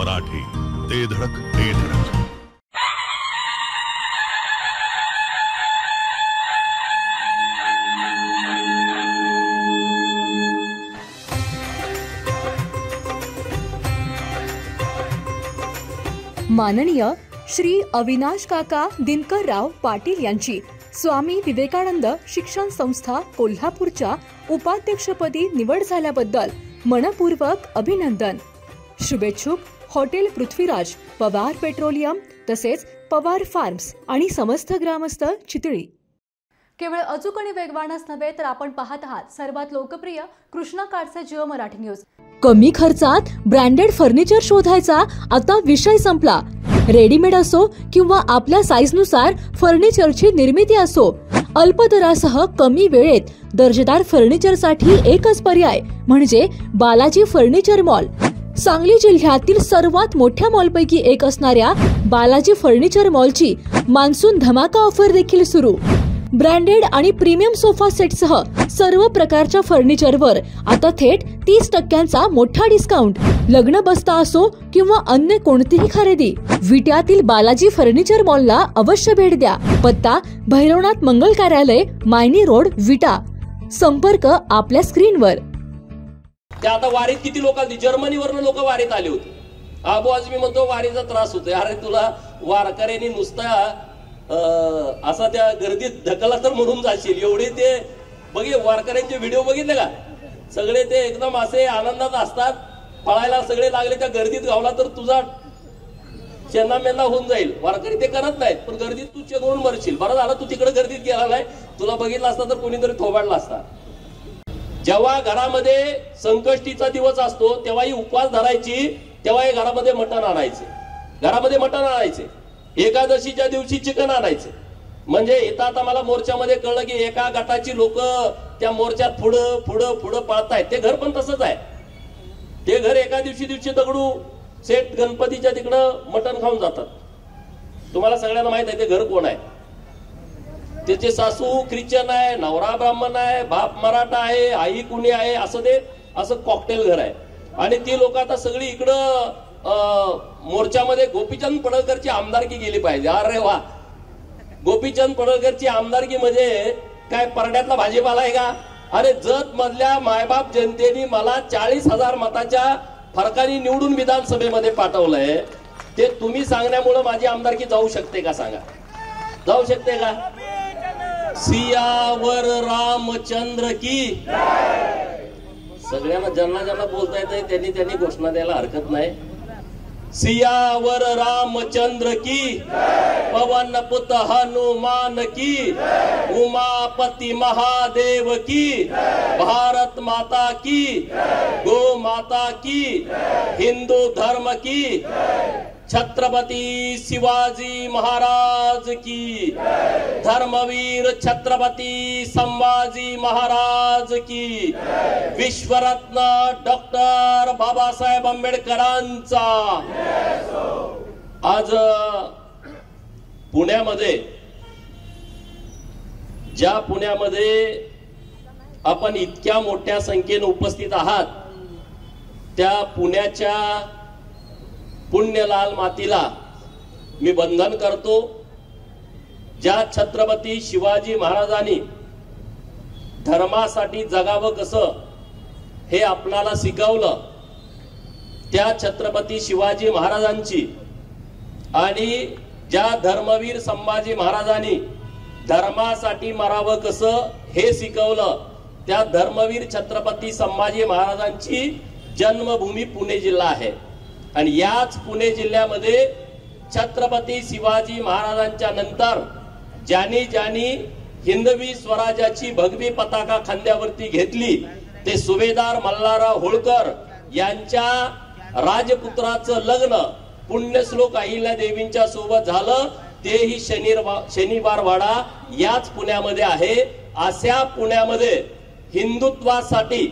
मराठी, ते धडक ते धडक. माननीय श्री अविनाश काका दिनकरराव पाटील यांची स्वामी विवेकानंद शिक्षण संस्था कोल्हापूरच्या उपाध्यक्षपदी निवड झाल्याबद्दल मनपूर्वक अभिनंदन. शुभेच्छुक हॉटेल पृथ्वीराज, पवार पेट्रोलियम तसेच पवार फार्म्स आणि समस्त ग्रामस्थ चितळी. केवळ अचूक आणि वेगवानच नव्हे तर आपण पाहत आहात सर्वात लोकप्रिय कृष्णा कार्डचे जिओ मराठी न्यूज. कमी खर्चात ब्रँडेड फर्निचर शोधायचा आता विषय संपला. रेडीमेड असो किंवा आपल्या साईजनुसार फर्निचरची निर्मिती असो, अल्प दरासह कमी वेळेत दर्जेदार फर्निचरसाठी एकच पर्याय म्हणजे बालाजी फर्निचर मॉल. सांगली जिल्ह्यातील सर्वात मोठ्या मॉलपैकी एक असणाऱ्या बालाजी फर्निचर मॉलची मान्सून धमाका ऑफर देखील सुरू. ब्रँडेड आणि प्रीमियम सोफा सेटसह सर्व प्रकारच्या फर्निचरवर आता थेट 30% मोठा डिस्काउंट. लग्न बस्ता असो किंवा अन्य कोणतीही खरेदी, विट्यातील बालाजी फर्निचर मॉलला अवश्य भेट द्या. पत्ता भैरवनाथ मंगल कार्यालय, मायनी रोड, विटा. संपर्क आपल्या स्क्रीनवर. त्या आता वारीत किती लोक आली, जर्मनीवरनं लोक वारीत आले होते. आबो आज मी म्हणतो वारीचा त्रास होतोय. अरे तुला वारकऱ्यांनी नुसता असा त्या गर्दीत ढकला तर म्हणून जाशील. एवढे ते बघे वारकऱ्यांचे व्हिडिओ बघितले का, सगळे ते एकदम असे आनंदात असतात, पळायला सगळे लागले. त्या गर्दीत गावला तर तुझा चेंदामेंदा होऊन जाईल. वारकरी ते करत नाहीत, पण गर्दीत तू चेंगरून मरशील. बरं झालं तू तिकडे गर्दीत गेला नाही, तुला बघितलं असता तर कोणीतरी थोबाडला असता. जेव्हा घरामध्ये संकष्टीचा दिवस असतो तेव्हाही उपवास धरायची, तेव्हाही घरामध्ये मटण आणायचे. घरामध्ये मटण आणायचे. एकादशीच्या दिवशी चिकन आणायचे. म्हणजे इथं आता मला मोर्चामध्ये कळलं की एका गटाची लोक त्या मोर्चात पुढं पुढं पुढं पळतायत. ते घर पण तसंच आहे. ते घर एका दिवशी दगडू सेट गणपतीच्या तिकडं मटण खाऊन जातात. तुम्हाला सगळ्यांना माहित आहे ते घर कोण आहे. त्याचे सासू ख्रिश्चन आहे, नवरा ब्राह्मण आहे, बाप मराठा आहे, आई कुणी आहे, असं कॉकटेल घर आहे. आणि ती लोक आता सगळी इकडं मोर्चामध्ये गोपीचंद पडळकरची आमदारकी गेली पाहिजे. अरे वा, गोपीचंद पडळकरची आमदारकी म्हणजे काय परड्यातला भाजीपाला आहे का. अरे जत मधल्या मायबाप जनतेने मला 40,000 मताच्या फरकाने निवडून विधानसभेमध्ये पाठवलंय. ते तुम्ही सांगण्यामुळे माझी आमदारकी जाऊ शकते का सांगा, जाऊ शकते का. सियावर रामचंद्र की. सगळ्यांना ज्यांना बोलता येत त्यांनी घोषणा द्यायला हरकत नाही. सियावर रामचंद्र की, पवन पुत हनुमान की, उमापति महादेव की, भारत माता की, गो माता की, हिंदू धर्म की, छत्रपति शिवाजी महाराज की, धर्मवीर छत्रपति संभाजी महाराज की, विश्वरत्न डॉक्टर बाबासाहेब आंबेडकरांचा. आज पुण्यामध्ये, ज्या पुण्यामध्ये आपण इतक्या मोठ्या संख्येने उपस्थित आहात, त्या पुण्याच्या पुण्यलाल मातीला मी वंदन करतो. ज्या छत्रपती शिवाजी महाराजांनी धर्मासाठी जगावं कसं हे आपल्याला शिकवलं, त्या छत्रपती शिवाजी महाराजांची आणि ज्या धर्मवीर संभाजी महाराजांनी धर्मासाठी मरावं कसं हे शिकवलं, त्या धर्मवीर छत्रपती संभाजी महाराजांची जन्मभूमी पुणे जिल्हा आहे. आणि याच पुणे जिल्ह्यामध्ये छत्रपती शिवाजी महाराजांच्या नंतर ज्यांनी हिंदवी स्वराज्याची भगवी पताका खांद्यावरती घेतली ते सुभेदार मल्हारराव होळकर यांच्या राजपुत्राचं लग्न पुण्यश्लोक अहिल्या देवींच्या सोबत झालं. तेही शनिवार वाडा याच पुण्यामध्ये आहे. अशा पुण्यामध्ये हिंदुत्वासाठी,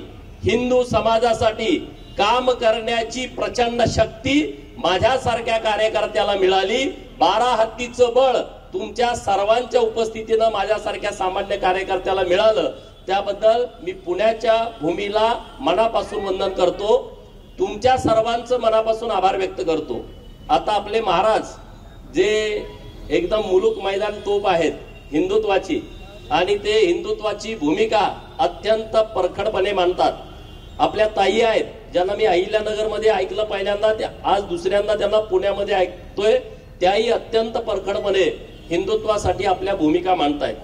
हिंदू समाजासाठी काम करण्याची प्रचंड शक्ती माझ्यासारख्या कार्यकर्त्याला मिळाली. 12 हत्तीचं बळ तुमच्या सर्वांच्या उपस्थितीनं माझ्यासारख्या सामान्य कार्यकर्त्याला मिळालं. त्याबद्दल मी पुण्याच्या भूमीला मनापासून वंदन करतो. तुमच्या सर्वांचं मनापासून आभार व्यक्त करतो. आता आपले महाराज जे एकदम मुलूक मैदान तोप आहेत हिंदुत्वाची, आणि ते हिंदुत्वाची भूमिका अत्यंत परखडपणे मानतात. आपल्या ताई आहेत ज्यांना मी अहिल्यानगर मध्ये ऐकलं पहिल्यांदा, आज दुसऱ्यांदा त्यांना पुण्यामध्ये ऐकतोय. त्याही अत्यंत परखडपणे हिंदुत्वासाठी आपल्या भूमिका मांडतायत.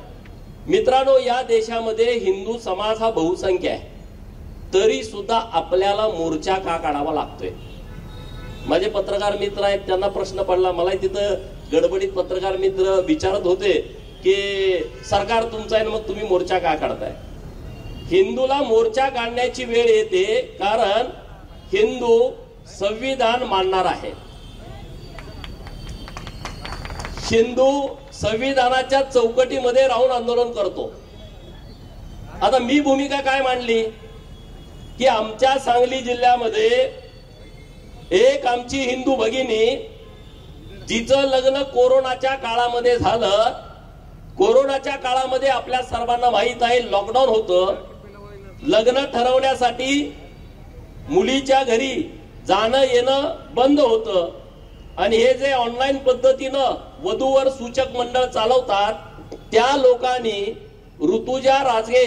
मित्रांनो, या देशामध्ये हिंदू समाज हा बहुसंख्य आहे, तरी सुद्धा आपल्याला मोर्चा का काढावा लागतोय? माझे पत्रकार मित्र आहेत, त्यांना प्रश्न पडला. मला तिथं गडबडीत पत्रकार मित्र विचारत होते की सरकार तुमचं आहे, मग तुम्ही मोर्चा का काढताय? हिंदूला मोर्चा काढण्याची वेळ येते कारण हिंदू संविधान मानणार आहे. हिंदू संविधानाच्या चौकटीमध्ये राहून आंदोलन करतो. आता मी भूमिका काय मांडली की आमच्या सांगली जिल्ह्यामध्ये एक आमची हिंदू भगिनी जिचं लग्न कोरोनाच्या काळामध्ये झालं. कोरोनाच्या काळामध्ये आपल्या सर्वांना माहित आहे लॉकडाऊन होतं. लग्न ठरवण्यासाठी मुलीच्या घरी जाणं येणं बंद होतं, आणि हे जे ऑनलाईन पद्धतीनं वधूवर सूचक मंडळ चालवतात त्या लोकांनी ऋतुजा राजगे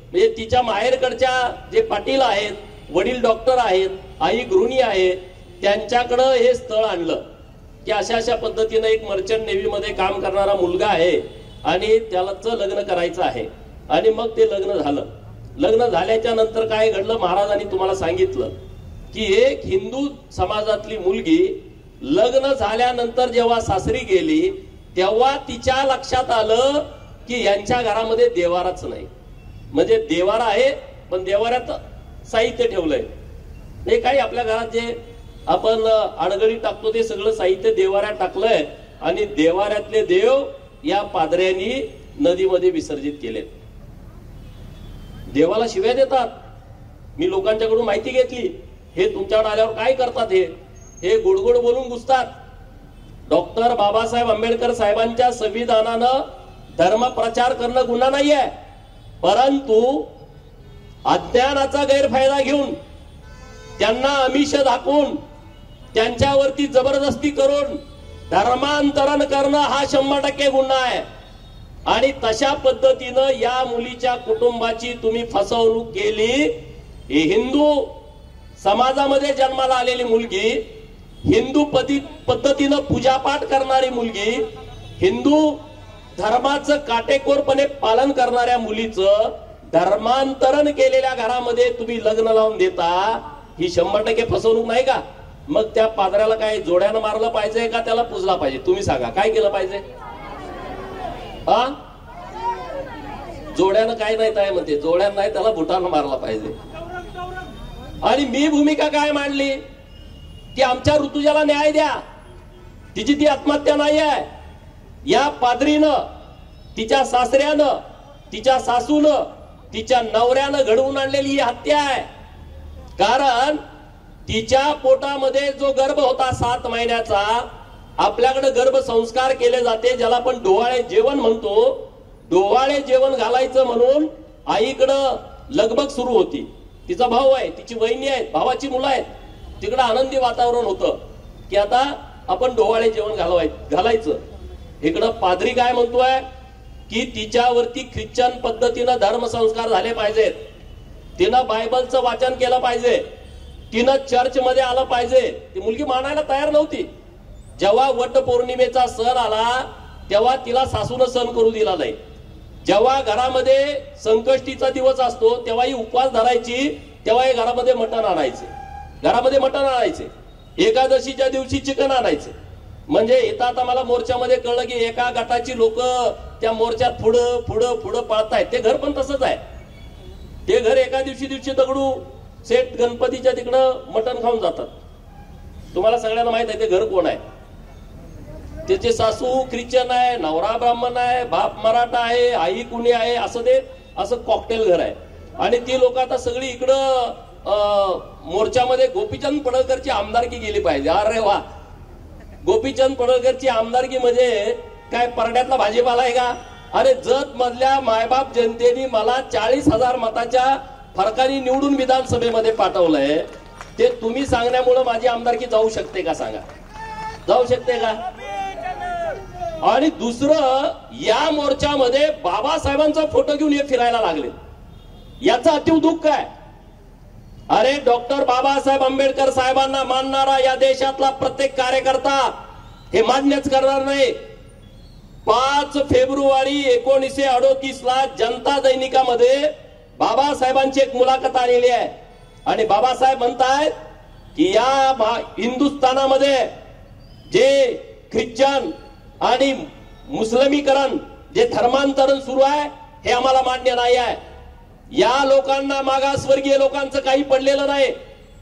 म्हणजे तिच्या माहेरकडच्या जे पाटील आहेत, वडील डॉक्टर आहेत, आई गृहिणी आहेत, त्यांच्याकडं हे स्थळ आणलं की अशा अशा पद्धतीनं एक मर्चंट नेव्ही मध्ये काम करणारा मुलगा आहे आणि त्यालाच लग्न करायचं आहे. आणि मग ते लग्न झालं. लग्न झाल्याच्या नंतर काय घडलं, महाराजांनी तुम्हाला सांगितलं की एक हिंदू समाजातली मुलगी लग्न झाल्यानंतर जेव्हा सासरी गेली तेव्हा तिच्या लक्षात आलं की यांच्या घरामध्ये देवाराच नाही. म्हणजे देवारा आहे पण देवाऱ्यात साहित्य ठेवलंय. हे काही आपल्या घरात जे आपण अडगळी टाकतो ते सगळं साहित्य देवाऱ्यात टाकलंय, आणि देवाऱ्यातले देव या पादऱ्यांनी नदीमध्ये विसर्जित केलेत. देवाला शिव्या देतात. मी लोकांच्याकडून माहिती घेतली, हे तुमच्याकडे आल्यावर काय करतात, हे गोड गोड बोलून घुसतात. डॉक्टर बाबासाहेब आंबेडकर साहेबांच्या संविधानानं धर्म प्रचार करणं गुन्हा नाहीये, परंतु अज्ञानाचा गैरफायदा घेऊन त्यांना आमिष दाखवून त्यांच्यावरती जबरदस्ती करून धर्मांतरण करणं हा 100% गुन्हा आहे. आणि तशा पद्धतीनं या मुलीच्या कुटुंबाची तुम्ही फसवणूक केली. ही हिंदू समाजामध्ये जन्माला आलेली मुलगी, हिंदू पद्धतीनं पूजापाठ करणारी मुलगी, हिंदू धर्माचं काटेकोरपणे पालन करणाऱ्या मुलीचं धर्मांतरण केलेल्या घरामध्ये तुम्ही लग्न लावून देता. ही 100% फसवणूक नाही का? मग त्या पादऱ्याला काय जोड्यानं मारलं पाहिजे का त्याला पुजला पाहिजे? तुम्ही सांगा, काय केलं पाहिजे? हा, जोड्यानं काय नाही काय म्हणते, जोड्यानं नाही त्याला बुटानं मारला पाहिजे. आणि मी भूमिका काय मांडली की आमच्या ऋतुजाला न्याय द्या. तिची ती आत्महत्या नाही आहे. या पादरीनं, तिच्या सासऱ्यानं, तिच्या सासूनं, तिच्या नवऱ्यानं घडवून आणलेली ही हत्या आहे. कारण तिच्या पोटामध्ये जो गर्भ होता 7 महिन्याचा, आपल्याकडे गर्भ संस्कार केले जाते ज्याला आपण डोहाळे जेवण म्हणतो. डोहाळे जेवण घालायचं म्हणून आईकडं लगबग सुरू होती. तिचा भाऊ आहे, तिची वहिनी आहे, भावाची मुलं आहेत. तिकडं आनंदी वातावरण होतं की आता आपण डोहाळे जेवण घालायचं. इकडं पादरी काय म्हणतोय की तिच्यावरती ख्रिश्चन पद्धतीनं धर्मसंस्कार झाले पाहिजेत. तिनं बायबलचं वाचन केलं पाहिजे, तिनं चर्च मध्ये आलं पाहिजे. ती मुलगी मानायला तयार नव्हती. जेव्हा वट पौर्णिमेचा सण आला तेव्हा तिला सासूनं सण करू दिला नाही. जेव्हा घरामध्ये संकष्टीचा दिवस असतो तेव्हा ही उपवास धरायची, तेव्हा घरामध्ये मटण आणायचे, घरामध्ये मटण आणायचे. एकादशीच्या दिवशी चिकन आणायचे. म्हणजे इथं आता मला मोर्चामध्ये कळलं की एका गटाची लोक त्या मोर्चात पुढं पुढं पुढं पळतायत. ते घर पण तसंच आहे. ते घर एका दिवशी दगडू सेट गणपतीच्या तिकडं मटण खाऊन जातात. तुम्हाला सगळ्यांना माहित आहे ते घर कोण आहे. त्याचे सासू ख्रिश्चन आहे, नवरा ब्राह्मण आहे, बाप मराठा आहे, आई कुणी आहे, असं कॉकटेल घर आहे. आणि ती लोक आता सगळी इकडं मोर्चामध्ये गोपीचंद पडळकरची आमदारकी गेली पाहिजे. अरे वा, गोपीचंद पडळकरची आमदारकी म्हणजे काय परड्यातला भाजीपाला आहे का? अरे जत मधल्या मायबाप जनतेने मला 40,000 मताच्या फरकाने निवडून विधानसभेमध्ये पाठवलंय. ते तुम्ही सांगण्यामुळे माझी आमदारकी जाऊ शकते का सांगा? जाऊ शकते का? आणि दुसरं, या मोर्चामध्ये बाबासाहेबांचा फोटो घेऊन हे फिरायला लागले, याचा अतीव दुःख आहे. अरे डॉक्टर बाबासाहेब आंबेडकर साहेबांना मानणारा या देशातला प्रत्येक कार्यकर्ता हे मान्यच करणार नाही. 5 फेब्रुवारी 1938 ला जनता दैनिकामध्ये बाबासाहेबांची एक मुलाखत आलेली आहे आणि बाबासाहेब म्हणतायत की या हिंदुस्थानामध्ये जे ख्रिश्चन आणि मुस्लिमीकरण, जे धर्मांतरण सुरू आहे हे आम्हाला मान्य नाही आहे. या लोकांना, मागासवर्गीय लोकांचं काही पडलेलं नाही.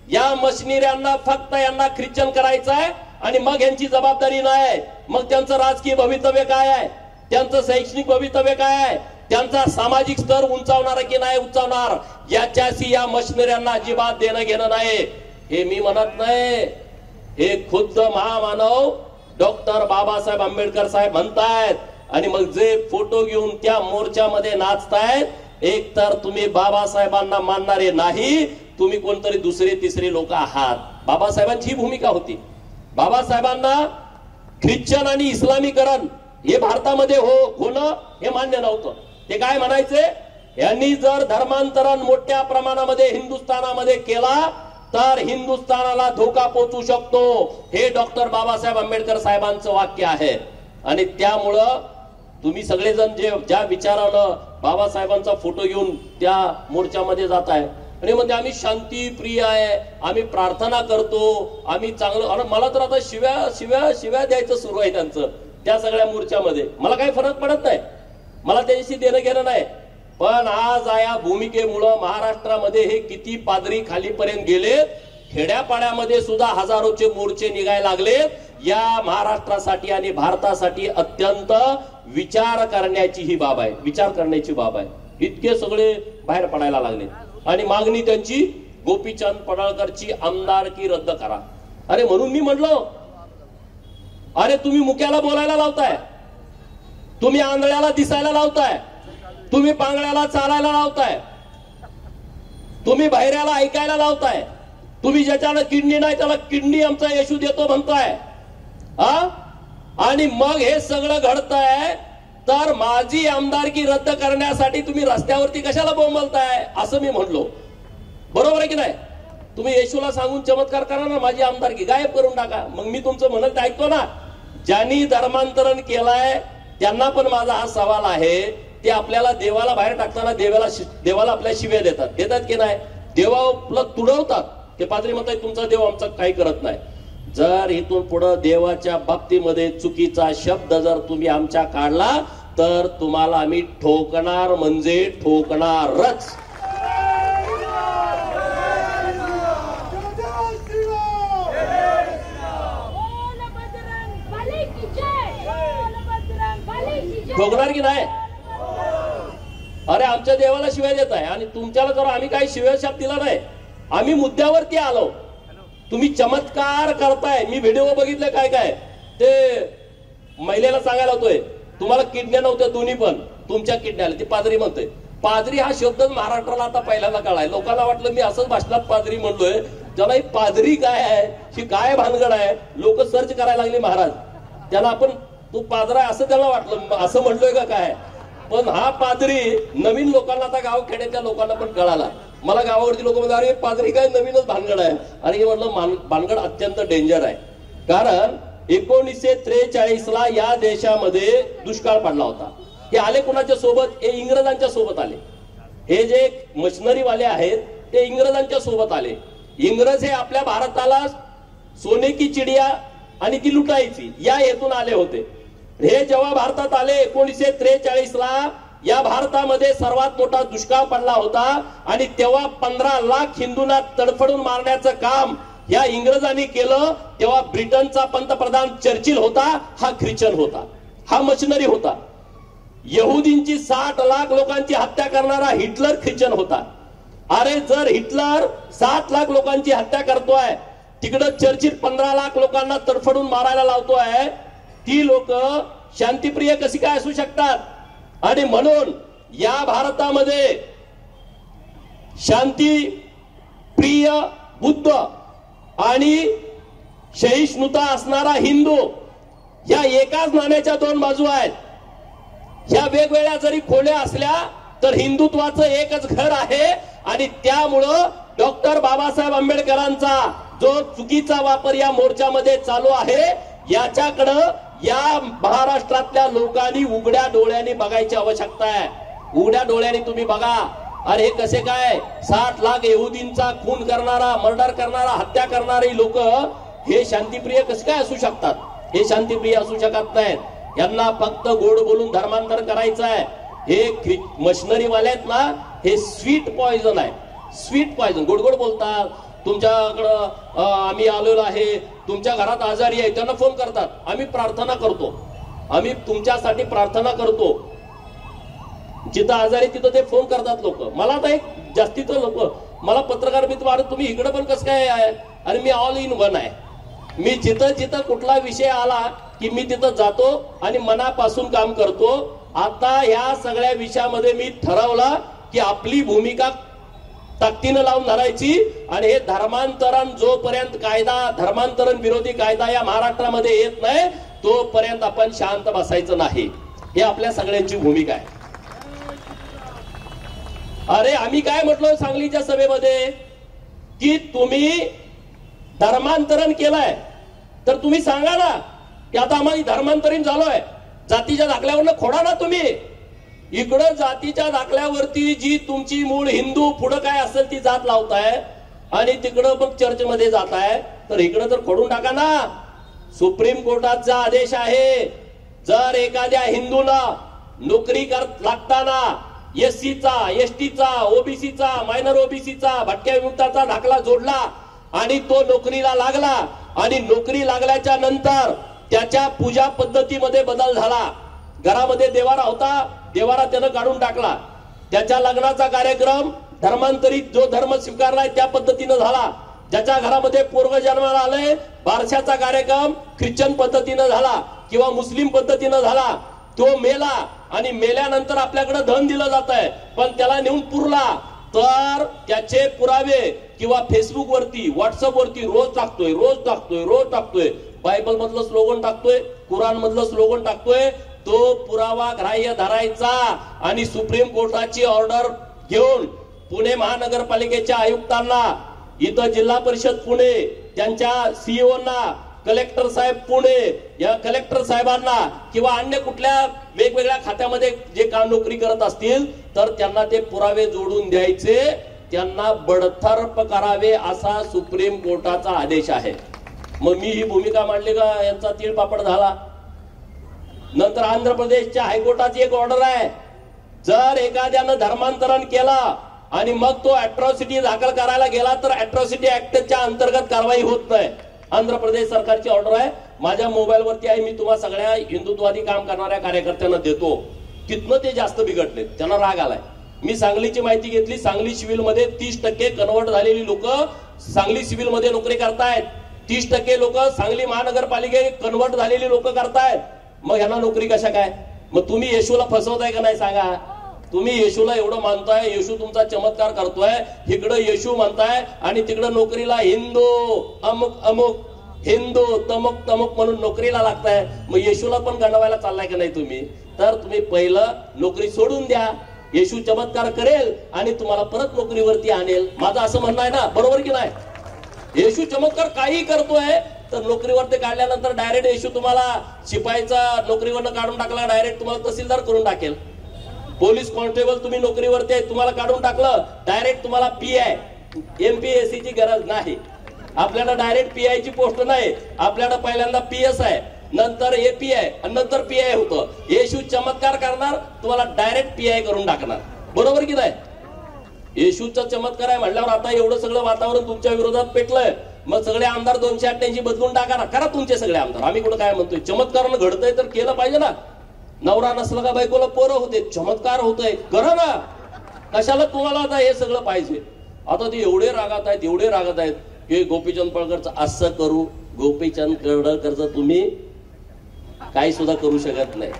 या मशिनऱ्यांना फक्त यांना ख्रिश्चन करायचं आहे आणि मग यांची जबाबदारी नाही. मग त्यांचं राजकीय भवितव्य काय आहे, त्यांचं शैक्षणिक भवितव्य काय आहे, त्यांचा सामाजिक स्तर उंचावणार की नाही उंचावणार, याच्याशी या मशिनऱ्यांना अजिबात देणं घेणं नाही. हे मी म्हणत नाही, हे खुद्द महामानव डॉक्टर बाबासाहेब आंबेडकर साहेब म्हणतायत. आणि मग जे फोटो घेऊन त्या मोर्चामध्ये नाचतायत, एक तर तुम्ही बाबासाहेबांना मानणारे नाही, तुम्ही कोणतरी दुसरे तिसरे लोक आहात. बाबासाहेबांची ही भूमिका होती. बाबासाहेबांना ख्रिश्चन आणि इस्लामीकरण हे भारतामध्ये होणं हे मान्य नव्हतं. ते काय म्हणायचे, यांनी जर धर्मांतरण मोठ्या प्रमाणामध्ये हिंदुस्थानामध्ये केला तर हिंदुस्थानाला धोका पोहोचू शकतो. हे डॉक्टर बाबासाहेब आंबेडकर साहेबांचं वाक्य आहे. आणि त्यामुळं तुम्ही सगळेजण ज्या विचारानं बाबासाहेबांचा फोटो घेऊन त्या मोर्चामध्ये जात आहे आणि म्हणजे आम्ही शांती प्रिय आहे, आम्ही प्रार्थना करतो, आम्ही चांगलं, आणि मला तर आता शिव्या शिव्या शिव्या द्यायचं सुरू आहे त्यांचं त्या सगळ्या मोर्चामध्ये. मला काही फरक पडत नाही, मला त्याच्याशी देणं घेणं नाही. पण आज या भूमिकेमुळं महाराष्ट्रामध्ये हे किती पादरी खालीपर्यंत गेले, खेड्यापाड्यामध्ये सुद्धा हजारोचे मोर्चे निघायला लागले. या महाराष्ट्रासाठी आणि भारतासाठी अत्यंत विचार करण्याची ही बाब आहे, विचार करण्याची बाब आहे. इतके सगळे बाहेर पडायला लागले आणि मागणी त्यांची गोपीचंद पडळकरची आमदारकी रद्द करा. अरे म्हणून मी म्हटलो, अरे तुम्ही मुक्याला बोलायला लावताय, तुम्ही आंधळ्याला दिसायला लावताय, तुम्ही पांगळ्याला चालायला लावताय, तुम्ही बहिऱ्याला ऐकायला लावताय, तुम्ही ज्याच्याला किडनी नाही त्याला किडनी आमचा येशू देतो म्हणताय. आणि मग हे सगळं घडतंय तर माझी आमदारकी रद्द करण्यासाठी तुम्ही रस्त्यावरती कशाला बोंबलताय असं मी म्हणलो. बरोबर आहे की नाही? तुम्ही येशूला सांगून चमत्कार करा ना, माझी आमदारकी गायब करून टाका. मग मी तुमचं म्हणत ऐकतो ना. ज्यांनी धर्मांतरण केलंय त्यांना पण माझा हा सवाल आहे, ते आपल्याला देवाला बाहेर टाकताना देवाला आपल्या शिव्या देतात की नाही? देवाला तुडवतात. ते पाद्री म्हणतात तुमचा देव आमचा काही करत नाही. जर इथून पुढे देवाच्या बाबतीमध्ये चुकीचा शब्द जर तुम्ही आमच्या काढला तर तुम्हाला आम्ही ठोकणार म्हणजे ठोकणारच. ठोकणार की नाही? अरे आमच्या देवाला शिवाय देत आहे आणि तुमच्याला जर आम्ही काही शिव्या शब्द दिला नाही, आम्ही मुद्द्यावरती आलो. तुम्ही चमत्कार करताय. मी व्हिडिओ बघितले काय काय, ते महिलेला सांगायला होतोय तुम्हाला किडन्या नव्हत्या दोन्ही पण तुमच्या किडन्या आल्या. ती पादरी म्हणतोय. पादरी हा शब्दच महाराष्ट्राला आता पहिल्यांदा कळाय. लोकांना वाटलं मी असंच भाषणात पादरी म्हणलोय, त्याला पादरी काय आहे, ही काय भानगड आहे. लोक सर्च करायला लागले महाराज. त्याला आपण तू पादरा असं त्याला वाटलं, असं म्हणलोय का काय. पण हा पादरी नवीन लोकांना, आता गाव खेड्याच्या लोकांना पण कळाला. मला गावावरती लोक म्हणतात अरे पादरी काय नवीनच भानगड आहे. आणि हे म्हटलं भानगड अत्यंत डेंजर आहे. कारण 1943 ला या देशामध्ये दुष्काळ पडला होता. हे आले कुणाच्या सोबत? हे इंग्रजांच्या सोबत आले. हे जे मशिनरी वाले आहेत ते इंग्रजांच्या सोबत आले. इंग्रज हे आपल्या भारताला सोने की चिडिया आणि ती लुटायची या हेतून आले होते. हे जेव्हा भारतात आले 1943 ला या भारतामध्ये सर्वात मोठा दुष्काळ पडला होता आणि तेव्हा 15 लाख हिंदूंना तडफडून मारण्याचं काम या इंग्रजांनी केलं. तेव्हा ब्रिटनचा पंतप्रधान चर्चिल होता, हा ख्रिश्चन होता, हा मशिनरी होता. यहुदींची 60 लाख लोकांची हत्या करणारा हिटलर ख्रिश्चन होता. अरे जर हिटलर 7 लाख लोकांची हत्या करतोय, तिकडं चर्चिल 15 लाख लोकांना तडफडून मारायला लावतोय, ती लोक शांतीप्रिय कशी काय असू शकतात? आणि म्हणून या भारतामध्ये शांती प्रिय बुद्ध आणि सहिष्णुता असणारा हिंदू, या एकाच नाण्याच्या दोन बाजू आहेत. ह्या वेगवेगळ्या जरी खोल्या असल्या तर हिंदुत्वाचं एकच घर आहे. आणि त्यामुळं डॉक्टर बाबासाहेब आंबेडकरांचा जो चुकीचा वापर या मोर्चामध्ये चालू आहे, याच्याकडं या महाराष्ट्रातल्या लोकांनी उघड्या डोळ्यांनी बघायची आवश्यकता आहे. उघड्या डोळ्यांनी तुम्ही बघा. अरे हे कसे काय 60 लाख यहुदींचा खून करणारा, मर्डर करणारा, हत्या करणारी लोक हे शांतिप्रिय कसे काय असू शकतात? हे शांतिप्रिय असू शकत नाहीत. यांना फक्त गोड बोलून धर्मांतर करायचं आहे. हे मशिनरी वाले आहेत ना, हे स्वीट पॉइझन आहे. स्वीट पॉइझन, गोड गोड बोलतात. तुमच्याकडं आम्ही आलेलो आहे, तुमच्या घरात आजारी आहे, त्यांना फोन करतात, आम्ही प्रार्थना करतो, आम्ही तुमच्यासाठी प्रार्थना करतो. जिथं आजारी तिथं ते फोन करतात लोक. मला तर एक जास्तीचं लोक मला पत्रकार मित्र अरे तुम्ही इकडे पण कसं काय आहे? अरे मी ऑल इन वन आहे. मी जिथं जिथं कुठला विषय आला की मी तिथं जातो आणि मनापासून काम करतो. आता ह्या सगळ्या विषयामध्ये मी ठरवलं की आपली भूमिका ताकदीनं लावून धरायची. आणि हे धर्मांतरण जोपर्यंत कायदा, धर्मांतरण विरोधी कायदा या महाराष्ट्रामध्ये येत नाही तोपर्यंत आपण शांत बसायचं नाही. हे आपल्या सगळ्यांची भूमिका आहे. अरे आम्ही काय म्हटलो सांगलीच्या सभेमध्ये की तुम्ही धर्मांतरण केलंय तर तुम्ही सांगा ना की आता आम्हाला धर्मांतरण झालोय. जातीच्या दाखल्यावरनं खोडा ना तुम्ही. इकडं जातीच्या दाखल्यावरती जी तुमची मूळ हिंदू पुढं काय असेल ती जात लावताय आणि तिकडं मग चर्चमध्ये जाताय, तर इकडं तर खोडून टाका ना. सुप्रीम कोर्टाचा आदेश आहे, जर एखाद्या हिंदूला नोकरी लागताना एससीचा, एसटीचा, ओबीसीचा, मायनर ओबीसीचा, भटक्या विमुक्ताचा दाखला जोडला आणि तो नोकरीला लागला आणि नोकरी लागल्याच्या नंतर त्याच्या पूजा पद्धतीमध्ये बदल झाला. घरामध्ये देवारा होता, देवारा त्यानं काढून टाकला. त्याच्या लग्नाचा कार्यक्रम धर्मांतरित जो धर्म स्वीकारलाय त्या पद्धतीनं झाला. ज्याच्या घरामध्ये पोरग जन्माला आलंय बारशाचा कार्यक्रम ख्रिश्चन पद्धतीनं झाला किंवा मुस्लिम पद्धतीनं झाला. तो मेला आणि मेल्यानंतर आपल्याकडे धन दिलं जात आहे, पण त्याला नेऊन पुरला तर त्याचे पुरावे किंवा फेसबुक वरती, व्हॉट्सअप वरती रोज टाकतोय. बायबल मधलं स्लोगन टाकतोय, कुराण मधलं स्लोगन टाकतोय. तो पुरावा ग्राह्य धरायचा आणि सुप्रीम कोर्टाची ऑर्डर घेऊन पुणे महानगरपालिकेच्या आयुक्तांना, इथं जिल्हा परिषद पुणे त्यांच्या सीईओना, कलेक्टर साहेब पुणे या कलेक्टर साहेबांना किंवा अन्य कुठल्या वेगवेगळ्या खात्यामध्ये जे काम नोकरी करत असतील तर त्यांना ते पुरावे जोडून द्यायचे, त्यांना बडतर्फ करावे असा सुप्रीम कोर्टाचा आदेश आहे. मग मी ही भूमिका मांडली का यांचा तीळपापड झाला. नंतर आंध्र प्रदेशच्या हायकोर्टाची एक ऑर्डर आहे, जर एखाद्यानं धर्मांतरण केलं आणि मग तो अॅट्रॉसिटी दाखल करायला गेला तर अॅट्रॉसिटी ऍक्टच्या अंतर्गत कारवाई होत नाही. आंध्र प्रदेश सरकारची ऑर्डर आहे, माझ्या मोबाईल वरती आहे, मी तुम्हा सगळ्या हिंदुत्ववादी काम करणाऱ्या कार्यकर्त्यांना देतो. तिथनं ते जास्त बिघडले, त्यांना राग आलाय. मी सांगलीची माहिती घेतली, सांगली सिव्हिल मध्ये 30% कन्वर्ट झालेली लोक सांगली सिव्हिल मध्ये नोकरी करतायत. 30% लोक सांगली महानगरपालिकेत कन्वर्ट झालेली लोक करतायत. मग यांना नोकरी कशा काय? मग तुम्ही येशूला फसवताय का नाही सांगा? तुम्ही येशूला एवढं मानताय, येशू तुमचा चमत्कार करतोय, इकडं येशू म्हणताय आणि तिकडं नोकरीला हिंदू अमुक अमुक, हिंदू तमुक तमुक म्हणून नोकरीला लागताय. मग येशूला पण गंडवायला चाललाय का नाही तुम्ही? तर तुम्ही पहिलं नोकरी सोडून द्या, येशू चमत्कार करेल आणि तुम्हाला परत नोकरीवरती आणेल. माझं असं म्हणणं आहे ना, बरोबर की नाही? येशू चमत्कार काही करतोय तर नोकरीवरती काढल्यानंतर डायरेक्ट येशू तुम्हाला शिपाईचा नोकरीवरनं काढून टाकला, डायरेक्ट तुम्हाला तहसीलदार करून टाकेल. पोलीस कॉन्स्टेबल तुम्ही नोकरीवरती तुम्हाला काढून टाकलं, डायरेक्ट तुम्हाला पीआय, एमपीएससी ची गरज नाही. आपल्याला डायरेक्ट पीआय ची पोस्ट नाही, आपल्याला पहिल्यांदा पीएस आहे, नंतर एपीआय आणि नंतर पीआय होतं. येशू चमत्कार करणार, तुम्हाला डायरेक्ट पीआय करून टाकणार. बरोबर की नाही? येशूचा चमत्कार आहे म्हणल्यावर आता एवढं सगळं वातावरण तुमच्या विरोधात पेटलंय, मग सगळे आमदार 288 बदलून टाका ना, करा तुमचे सगळे आमदार. आम्ही कुठं काय म्हणतोय? चमत्कारानं घडतंय तर केलं पाहिजे ना. नवरा नसला का बायकोला पोरं होते, चमत्कार होतोय, करा ना. कशाला तुम्हाला आता हे सगळं पाहिजे? आता ते एवढे रागात आहेत की गोपीचंद पडळकरचं असं करू, गोपीचंद पडळकरचं तुम्ही काही सुद्धा करू शकत नाही.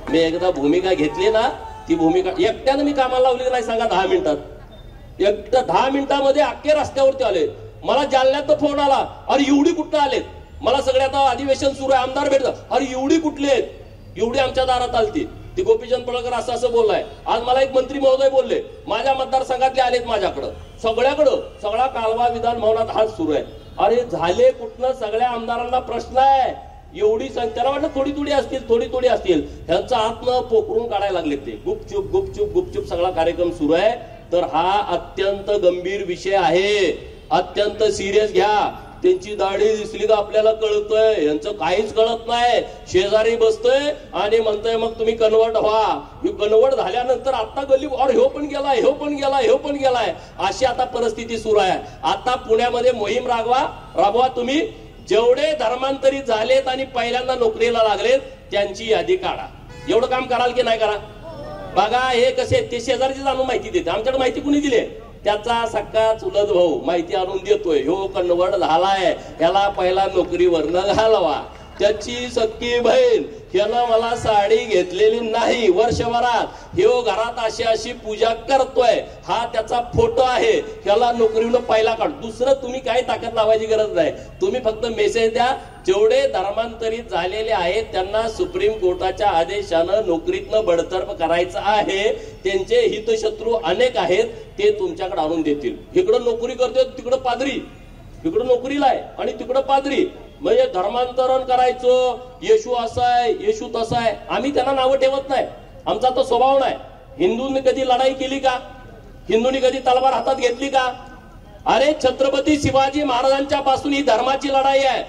मी एकदा भूमिका घेतली ना, ती भूमिका एकट्यानं मी कामाला लावली नाही सांगा. 10 मिनिटात एकटं 10 मिनिटामध्ये अख्खे रस्त्यावरती आले. मला जालन्यात फोन आला, अरे एवढी कुठं आलेत, मला सगळे आता अधिवेशन सुरू आहे, आमदार भेटतात, अरे एवढी कुठली आहेत, एवढी आमच्या दारात आलती. ती गोपीचंद पडळकर असं बोललाय. आज मला एक मंत्री महोदय बोलले, माझ्या मतदारसंघातले आलेत माझ्याकडं, सगळ्याकडं सगळा कालवा विधान भवनात हात सुरू आहे. अरे झाले कुठनं, सगळ्या आमदारांना प्रश्न आहे. एवढी संख्या वाटलं थोडी थोडी असतील, त्यांचा आत्म पोखरून काढायला लागले. ते गुपचूप सगळा कार्यक्रम सुरू आहे. तर हा अत्यंत गंभीर विषय आहे, अत्यंत सिरियस घ्या. त्यांची दाढी दिसली का आपल्याला कळतंय, यांचं काहीच कळत नाही. शेजारी बसतोय आणि म्हणतोय मग तुम्ही कन्वर्ट व्हा. कन्वर्ट झाल्यानंतर आता गल्ली और ह्यो पण गेलाय, अशी आता परिस्थिती सुरू आहे. आता पुण्यामध्ये मोहीम राबवा तुम्ही. जेवढे धर्मांतरित झालेत आणि पहिल्यांदा नोकरीला लागलेत त्यांची यादी काढा. एवढं काम कराल की नाही करा बघा. हे कसे ते शेजारची जाणून माहिती देते. आमच्याकडे माहिती कुणी दिली, त्याचा सक्का चुलत भाऊ माहिती आणून देतोय. ह्यो कन्वर्ट झालाय, याला पहिला नोकरीवरनं घालवा. त्याची सक्की बहीण, ह्यानं मला साडी घेतलेली नाही वर्षभरात, ह्यो घरात अशी पूजा करतोय, हा त्याचा फोटो आहे, ह्याला नोकरीवरून पहिला काढ. दुसरं तुम्ही काही ताकद लावायची गरज नाही. तुम्ही फक्त मेसेज द्या, जेवढे धर्मांतरित झालेले आहेत त्यांना सुप्रीम कोर्टाच्या आदेशानं नोकरीतनं बडतर्फ करायचं आहे. त्यांचे हितशत्रू अनेक आहेत, ते तुमच्याकडे आणून देतील. इकडं नोकरी करतोय, तिकडं पादरी, इकडं नोकरीला आहे आणि तिकडं पादरी. म्हणजे धर्मांतरण करायचं, येशू असा आहे, येशू तसा आहे. आम्ही त्यांना नावं ठेवत नाही, आमचा तो स्वभाव नाही. हिंदूंनी कधी लढाई केली का? हिंदूंनी कधी तलवार हातात घेतली का? अरे छत्रपती शिवाजी महाराजांच्या पासून ही धर्माची लढाई आहे.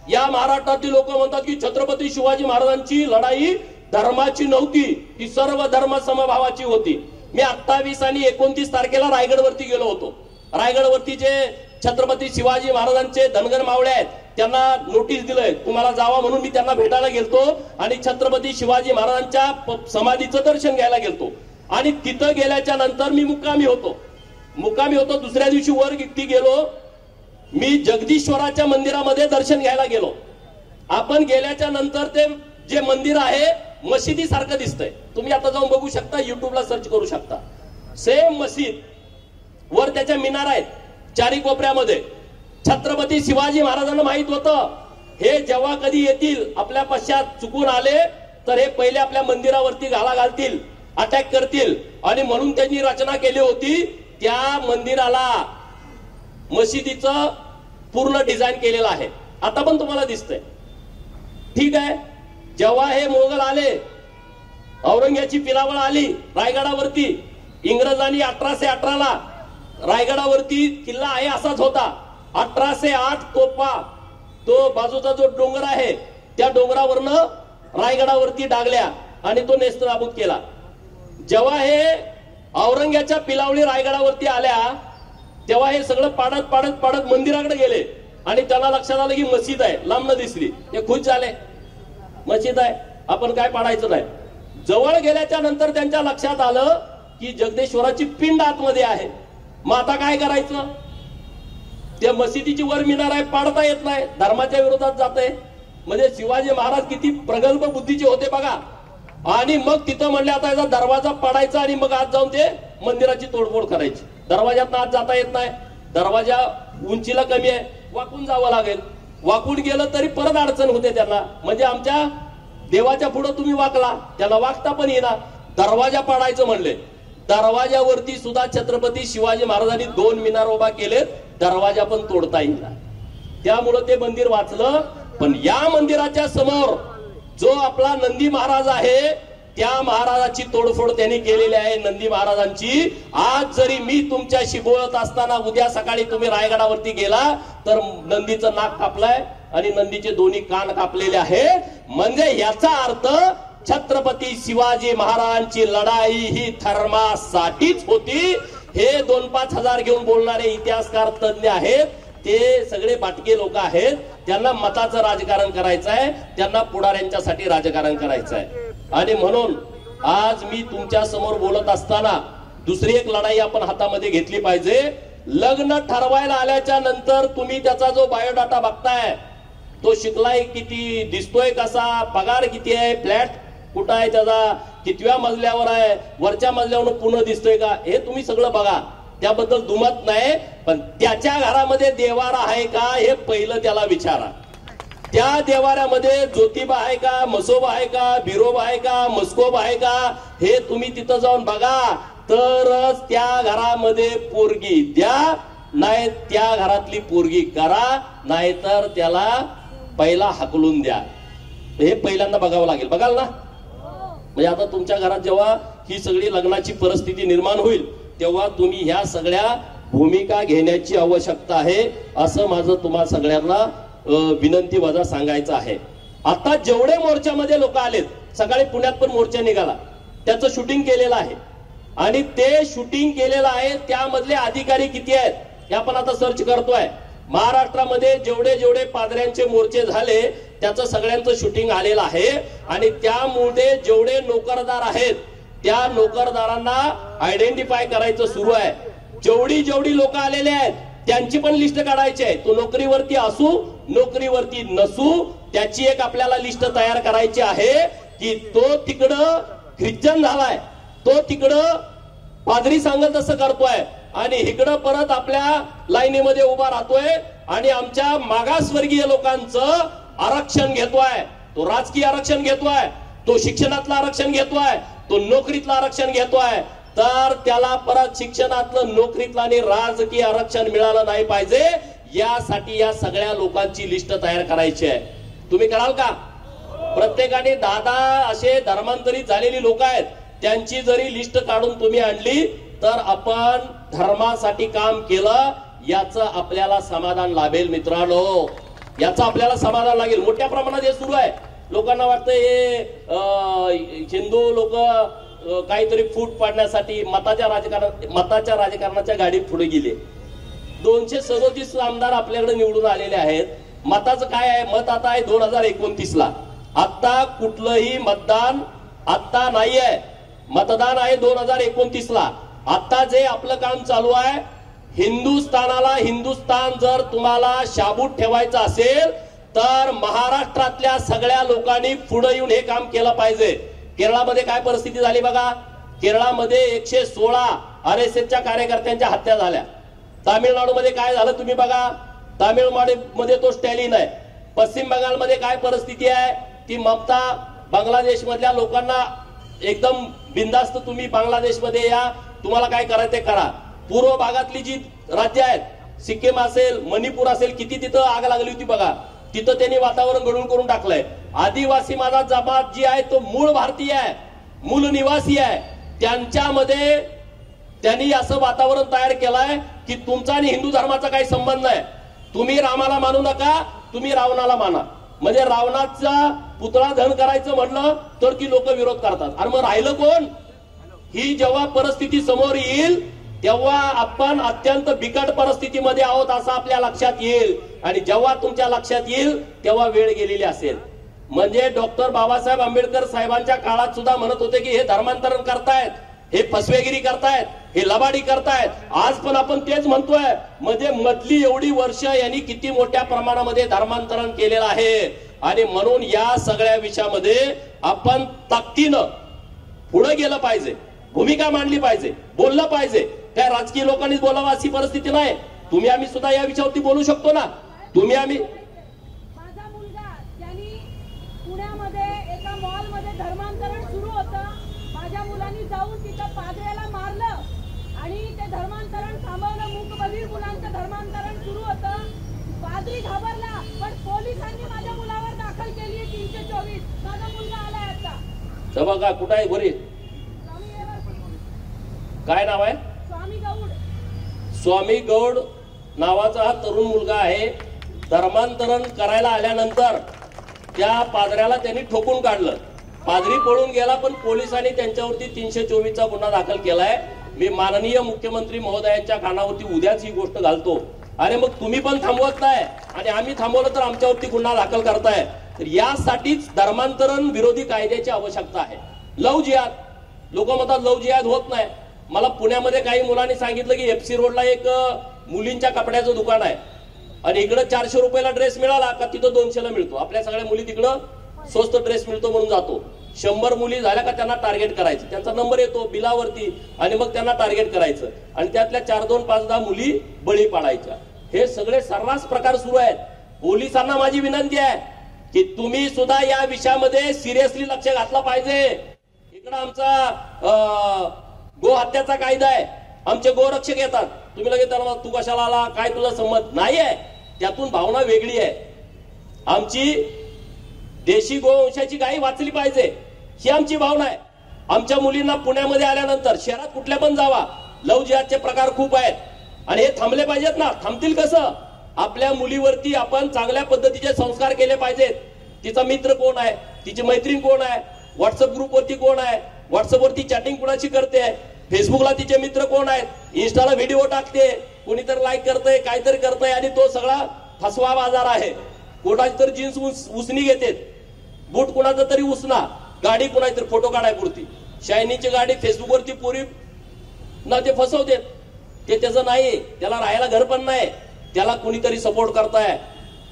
या महाराष्ट्रातील लोक म्हणतात की छत्रपती शिवाजी महाराजांची लढाई धर्माची नव्हती, ही सर्व धर्म समभावाची होती. मी 28 आणि 29 तारखेला रायगडवरती गेलो होतो. रायगडवरती जे छत्रपती शिवाजी महाराजांचे धनगर मावळे आहेत त्यांना नोटीस दिलंय तुम्हाला जावा म्हणून. मी त्यांना भेटायला गेलतो आणि छत्रपती शिवाजी महाराजांच्या समाधीचं दर्शन घ्यायला गेलतो. आणि तिथं गेल्याच्या नंतर मी मुक्कामी होतो. दुसऱ्या दिवशी वर गेलो, मी जगदीश्वराच्या मंदिरामध्ये दर्शन घ्यायला गेलो. आपण गेल्याच्या नंतर ते जे मंदिर आहे मशिदी सारखं दिसतंय. तुम्ही आता जाऊन बघू शकता, युट्यूबला सर्च करू शकता. सेम मशीद, वर त्याच्या मिनार आहेत चारी कोपऱ्यामध्ये. छत्रपती शिवाजी महाराजांना माहित होतं हे जेव्हा कधी येतील आपल्या पश्चात चुकून आले तर हे पहिले आपल्या मंदिरावरती घाला घालतील, अटॅक करतील. आणि म्हणून त्यांनी रचना केली होती, त्या मंदिराला मशिदीचं पूर्ण डिझाईन केलेलं आहे. आता पण तुम्हाला दिसतंय. ठीक आहे, जेव्हा हे मोगल आले, औरंग्याची पिलावळ आली रायगडावरती, इंग्रजांनी 1818ला रायगडावरती किल्ला आहे असाच होता. 1808 तोफा, तो बाजूचा जो डोंगर आहे त्या डोंगरावरनं रायगडावरती डागल्या आणि तो नेस्तनाबूत केला. जेव्हा हे औरंग्याच्या पिलावळी रायगडावरती आल्या तेव्हा हे सगळं पाडत मंदिराकडे गेले आणि त्याला लक्षात आलं की मशीद आहे, लांबनं दिसली. ते खुश झाले, मशीद आहे, आपण काय पाडायचं नाही. जवळ गेल्याच्या नंतर त्यांच्या लक्षात आलं की जगदेश्वराची पिंड आतमध्ये आहे. मग आता काय करायचं? त्या मशिदीची वर मिनार आहे, पाडता येत नाही, धर्माच्या विरोधात जाते. म्हणजे शिवाजी महाराज किती प्रगल्भ बुद्धीचे होते बघा. आणि मग तिथं म्हणले आता याचा दरवाजा पाडायचा आणि मग आत जाऊन ते मंदिराची तोडफोड करायची. दरवाजात आत जाता येत नाही, दरवाजा उंचीला कमी आहे, वाकून जावं लागेल. वाकून गेलं तरी परत अडचण होते त्यांना. म्हणजे आमच्या देवाच्या पुढे तुम्ही वाकला, त्याला वाकता पण येणार. दरवाजा पाडायचं म्हणले, दरवाजावरती सुद्धा छत्रपती शिवाजी महाराजांनी 2 मिनार उभा केलेत, दरवाजा पण तोडता येईल. त्यामुळं ते मंदिर वाचलं. पण या मंदिराच्या समोर जो आपला नंदी महाराज आहे त्या महाराजाची तोडफोड त्यांनी केलेली आहे. नंदी महाराजांची आज जरी मी तुमच्याशी बोलत असताना उद्या सकाळी तुम्ही रायगडावरती गेला तर नंदीचं नाक कापलंय आणि नंदीचे दोन्ही कान कापलेले आहेत. म्हणजे याचा अर्थ छत्रपती शिवाजी महाराजांची लढाई ही धर्मासाठीच होती. हे 2-5 हजार घेऊन बोलणारे इतिहासकार तज्ञ आहेत, ते सगळे बाटके लोक आहेत. त्यांना मताचं राजकारण करायचं आहे, त्यांना पुढाऱ्यांच्यासाठी राजकारण करायचं आहे. आणि म्हणून आज मी तुमच्या समोर बोलत असताना दुसरी एक लढाई आपण हातामध्ये घेतली पाहिजे. लग्न ठरवायला आल्याच्या नंतर तुम्ही त्याचा जो बायोडाटा बघताय, तो शिकलाय किती, दिसतोय कसा, पगार किती आहे, फ्लॅट कुठं आहे, त्याचा कितव्या मजल्यावर आहे, वरच्या मजल्यावर पूर्ण दिसतोय का, हे तुम्ही सगळं बघा. त्याबद्दल दुमत नाही, पण त्याच्या घरामध्ये देवारा आहे का हे पहिलं त्याला विचारा. त्या देवाऱ्यामध्ये ज्योतिबा आहे का, मसोबा आहे का, बिरोबा आहे का, मस्कोबा आहे का, हे तुम्ही तिथं जाऊन बघा, तरच त्या घरामध्ये पोरगी द्या, नाही त्या घरातली पोरगी करा, नाहीतर त्याला पहिला हकलून द्या. हे पहिल्यांदा बघावं लागेल. बघाल ना? म्हणजे आता तुमच्या घरात जेव्हा ही सगळी लग्नाची परिस्थिती निर्माण होईल तेव्हा तुम्ही ह्या सगळ्या भूमिका घेण्याची आवश्यकता आहे, असं माझं तुम्हा सगळ्यांना विनंती वजा सांगायचं आहे. आता जेवढे मोर्चामध्ये लोक आलेत, सकाळी पुण्यात पण मोर्चा निघाला, त्याचं शूटिंग केलेलं आहे आणि ते शूटिंग केलेलं आहे त्यामधले अधिकारी किती आहेत हे आपण आता सर्च करतोय. महाराष्ट्रामध्ये जेवढे जेवढे पादऱ्यांचे मोर्चे झाले त्याचं सगळ्यांचं शूटिंग आलेलं आहे आणि त्यामुळे जेवढे नोकरदार आहेत त्या नोकरदारांना आयडेंटिफाय करायचं सुरू आहे. जेवढी जेवढी लोक आलेले आहेत त्यांची पण लिस्ट काढायची आहे. तो नोकरीवरती असू नोकरीवरती नसू, त्याची एक आपल्याला लिस्ट तयार करायची आहे की तो तिकडं ख्रिश्चन झालाय, तो तिकडं पादरी सांगल तसं करतोय आणि इकडं परत आपल्या लाईनीमध्ये उभा राहतोय आणि आमच्या मागासवर्गीय लोकांचं आरक्षण घेतोय. तो राजकीय आरक्षण घेतोय, तो शिक्षणातलं आरक्षण घेतोय, तो नोकरीतलं आरक्षण घेतोय, तर त्याला परत शिक्षणातलं, नोकरीतलं आणि राजकीय आरक्षण मिळालं नाही पाहिजे. यासाठी या सगळ्या लोकांची लिस्ट तयार करायची आहे. तुम्ही कराल का? प्रत्येकाने 10 असे धर्मांतरित झालेली लोक आहेत, त्यांची जरी लिस्ट काढून तुम्ही आणली तर आपण धर्मासाठी काम केलं याचं आपल्याला समाधान लाभेल. मित्रांनो, याचं आपल्याला समाधान लागेल. मोठ्या प्रमाणात हे सुरू आहे. लोकांना वाटतं हे हिंदू लोक काहीतरी फूट पाडण्यासाठी मताच्या राजकारणाच्या गाडीत पुढे गेले. 237 आमदार आपल्याकडे निवडून आलेले आहेत. मताचं काय आहे? मत आता आहे 2029 ला. आता कुठलंही मतदान आता नाही आहे, मतदान आहे 2029 ला. आता जे आपलं काम चालू आहे, हिंदुस्थानाला, हिंदुस्थान जर तुम्हाला शाबूत ठेवायचं असेल तर महाराष्ट्रातल्या सगळ्या लोकांनी पुढे येऊन हे काम केलं पाहिजे. केरळामध्ये काय परिस्थिती झाली बघा. केरळामध्ये 116 RSSच्या कार्यकर्त्यांच्या हत्या झाल्या. तामिळनाडूमध्ये काय झालं तुम्ही बघा. तामिळनाडूमध्ये तो स्टॅलिन आहे. पश्चिम बंगालमध्ये काय परिस्थिती आहे, ती ममता. बांगलादेश मधल्या लोकांना एकदम बिनधास्त तुम्ही बांगलादेशमध्ये या, तुम्हाला काय करायचं ते करा. पूर्व भागातली जी राज्य आहेत, सिक्कीम असेल, मणिपूर असेल, किती तिथं आग लागली होती बघा. तिथं त्यांनी वातावरण गढूळ करून टाकलंय. आदिवासी माझा जमात जी आहे तो मूळ भारतीय आहे, मूळ निवासी आहे. त्यांच्यामध्ये त्यांनी असं वातावरण तयार केलंय की तुमचा आणि हिंदू धर्माचा काही संबंध नाही. तुम्ही रामाला मानू नका, तुम्ही रावणाला माना. म्हणजे रावणाचा पुतळा दहन करायचं म्हणलं तर ती लोक विरोध करतात. आणि मग राहिलं कोण? ही जेव्हा परिस्थिती समोर येईल तेव्हा आपण अत्यंत बिकट परिस्थितीमध्ये आहोत असं आपल्या लक्षात येईल. आणि जेव्हा तुमच्या लक्षात येईल तेव्हा वेळ गेलेली असेल. म्हणजे डॉक्टर बाबासाहेब आंबेडकर साहेबांच्या काळात सुद्धा म्हणत होते की हे धर्मांतरण करतायत, हे फसवेगिरी करतायत, हे लबाडी करतायत. आज पण आपण तेच म्हणतोय. म्हणजे मधली एवढी वर्ष यांनी किती मोठ्या प्रमाणामध्ये धर्मांतरण केलेलं आहे. आणि म्हणून या सगळ्या विषयामध्ये आपण ताकदीनं पुढे गेलं पाहिजे, भूमिका मांडली पाहिजे, बोललं पाहिजे. काय राजकीय लोकांनीच बोलावं अशी परिस्थिती नाही. तुम्ही आम्ही सुद्धा या विषयावरती बोलू शकतो ना. तुम्ही आम्ही माझा मुलगा ज्यांनी पुण्यामध्ये एका मॉलमध्ये धर्मांतरण सुरू होतं, माझ्या मुलांनी जाऊन तिथं पादऱ्याला मारलं आणि ते धर्मांतरण थांबवलं. मूकबधीर मुलांचं धर्मांतरण सुरू होतं. पादरी घाबरला, पण पोलिसांनी माझ्या मुलावर दाखल केली आहे 324. माझा मुलगा आलाय आता. सभा का कुठं आहे? गोरी काय नाव आहे? स्वामी गौड. स्वामी गौड नावाचा हा तरुण मुलगा आहे. धर्मांतरण करायला आल्यानंतर त्या पादऱ्याला त्यांनी ठोकून काढलं. पादरी पळून गेला, पण पोलिसांनी त्यांच्यावरती 324चा गुन्हा दाखल केलाय. मी माननीय मुख्यमंत्री महोदयांच्या कानावरती उद्याच ही गोष्ट घालतो. अरे मग तुम्ही पण थांबवत नाही आणि आम्ही थांबवलं तर आमच्यावरती गुन्हा दाखल करताय. तर यासाठीच धर्मांतरण विरोधी कायद्याची आवश्यकता आहे. लव जिहाद, लोक म्हणतात लव जिहाद होत नाही. मला पुण्यामध्ये काही मुलांनी सांगितलं की FC रोडला एक मुलींच्या कपड्याचं दुकान आहे आणि इकडं 400 रुपयाला ड्रेस मिळाला का तिथं 200ला मिळतो. आपल्या सगळ्या मुली तिकडं स्वस्त ड्रेस मिळतो म्हणून जातो. 100 मुली झाल्या का त्यांना टार्गेट करायचं, त्यांचा नंबर येतो बिलावरती आणि मग त्यांना टार्गेट करायचं आणि त्यातल्या 4, 2, 5, 10 मुली बळी पाडायच्या. हे सगळे सर्रास प्रकार सुरू आहेत. पोलिसांना माझी विनंती आहे की तुम्ही सुद्धा या विषयामध्ये सिरियसली लक्ष घातलं पाहिजे. इकडं आमचा गो हत्याचा कायदा आहे, आमचे गोरक्षक येतात, तुम्ही लगेच त्यांना तू कशाला आला, काय तुला संमत नाही आहे. त्यातून भावना वेगळी आहे. आमची देशी गोवंशाची गाय वाचली पाहिजे ही आमची भावना आहे. आमच्या मुलींना पुण्यामध्ये आल्यानंतर शहरात कुठल्या पण जावा, लव्ह जिहादचे प्रकार खूप आहेत आणि हे थांबले पाहिजेत ना. थांबतील कसं? आपल्या मुलीवरती आपण चांगल्या पद्धतीचे संस्कार केले पाहिजेत. तिचा मित्र कोण आहे, तिची मैत्रीण कोण आहे, व्हॉट्सअप ग्रुपवरती कोण आहे, व्हॉट्सअपवरती चॅटिंग कुणाची करते, फेसबुकला तिचे मित्र कोण आहेत, इन्स्टाला व्हिडिओ टाकते, कोणीतरी लाईक करतंय, काहीतरी करतंय आणि तो सगळा फसवा बाजार आहे. कोणाची तर जीन्स उसनी घेते, बूट कुणाचा तरी उसना, गाडी कुणाची तरी फोटो काढाय पुरती, शायनीची गाडी फेसबुकवरती पोरी ना ते फसवते. ते त्याचं नाही, त्याला राहायला घर पण नाही, त्याला कुणीतरी सपोर्ट करताय.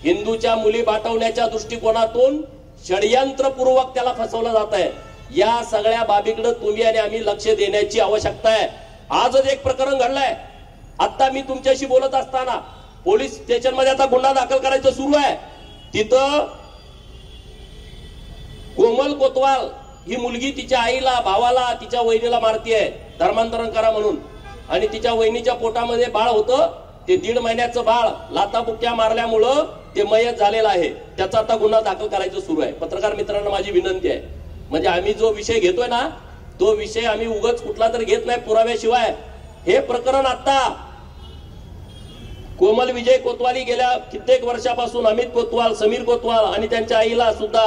हिंदूच्या मुली बाटवण्याच्या दृष्टिकोनातून षडयंत्रपूर्वक त्याला फसवलं जात आहे. या सगळ्या बाबीकडे तुम्ही आणि आम्ही लक्ष देण्याची आवश्यकता आहे. आजच एक प्रकरण घडलंय. आता मी तुमच्याशी बोलत असताना पोलीस स्टेशन मध्ये आता गुन्हा दाखल करायचं सुरू आहे. तिथं कोमल कोतवाल ही मुलगी तिच्या आईला, भावाला, तिच्या वहिनीला मारतीये धर्मांतरण करा म्हणून, आणि तिच्या वहिनीच्या पोटामध्ये बाळ होतं. ते 1.5 महिन्याचं बाळ लाताबुक्क्या मारल्यामुळं ते मयत झालेलं आहे. त्याचा आता गुन्हा दाखल करायचं सुरू आहे. पत्रकार मित्रांना माझी विनंती आहे, म्हणजे आम्ही जो विषय घेतोय ना तो विषय आम्ही उगाच कुठला तर घेत नाही पुराव्याशिवाय. हे प्रकरण आता कोमल विजय कोतवाली गेल्या कित्येक वर्षापासून अमित कोतवाल, समीर कोतवाल आणि त्यांच्या आईला सुद्धा